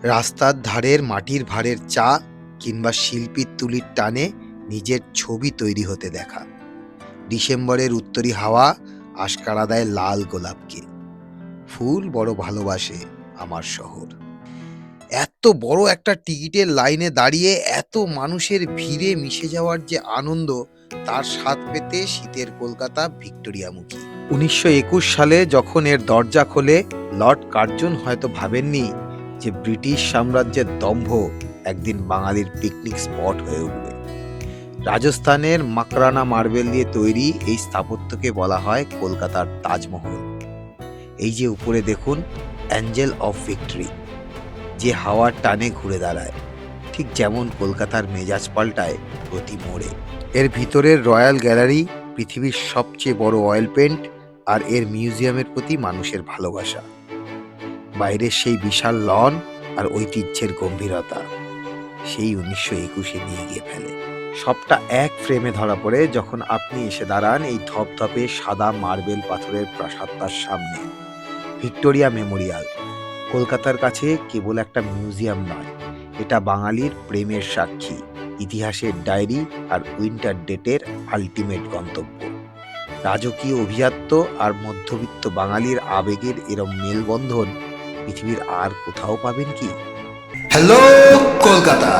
রাস্তার ধারের মাটির ভাঁড়ের চা কিংবা শিল্পীর তুলির টানে নিজের ছবি তৈরি হতে দেখা। ডিসেম্বরের উত্তরি হাওয়া আশকারা দেয় লাল গোলাপকে। ফুল বড় ভালোবাসে আমার শহর। এত বড় একটা টিকিটের লাইনে দাঁড়িয়ে এত মানুষের ভিড়ে মিশে যাওয়ার যে আনন্দ, তার স্বাদ পেতে শীতের কলকাতা ভিক্টোরিয়ামুখী। 1921 সালে যখন এর দরজা খোলে, লর্ড কার্জন হয়তো ভাবেননি যে ব্রিটিশ সাম্রাজ্যের দম্ভ একদিন বাঙালির পিকনিক স্পট হয়ে উঠবে। রাজস্থানের মাকরানা মার্বেল দিয়ে তৈরি এই স্থাপত্যকে বলা হয় কলকাতার তাজমহল। এই যে উপরে দেখুন, অ্যাঞ্জেল অফ ভিক্টরি, যে হাওয়ার টানে ঘুরে দাঁড়ায়, ঠিক যেমন কলকাতার মেজাজ পাল্টায় প্রতি মোড়ে। এর ভিতরের রয়্যাল গ্যালারি পৃথিবীর সবচেয়ে বড় অয়েল পেন্ট, আর এর মিউজিয়ামের প্রতি মানুষের ভালোবাসা। বাইরের সেই বিশাল লন আর ঐতিহ্যের গম্ভীরতা সেই 1921-এ নিয়ে গিয়ে ফেলে। সবটা এক ফ্রেমে ধরা পড়ে যখন আপনি এসে দাঁড়ান এই ধপধপে সাদা মার্বেল পাথরের প্রাসাদটার সামনে। ভিক্টোরিয়া মেমোরিয়াল কলকাতার কাছে কেবল একটা মিউজিয়াম নয়, এটা বাঙালির প্রেমের সাক্ষী, ইতিহাসের ডায়েরি আর উইন্টার ডেটের আলটিমেট গন্তব্য। রাজকীয় অভিজাত্য আর মধ্যবিত্ত বাঙালির আবেগের এরম মেলবন্ধন পৃথিবীর আর কোথাও পাবেন কি? হ্যালো কলকাতা।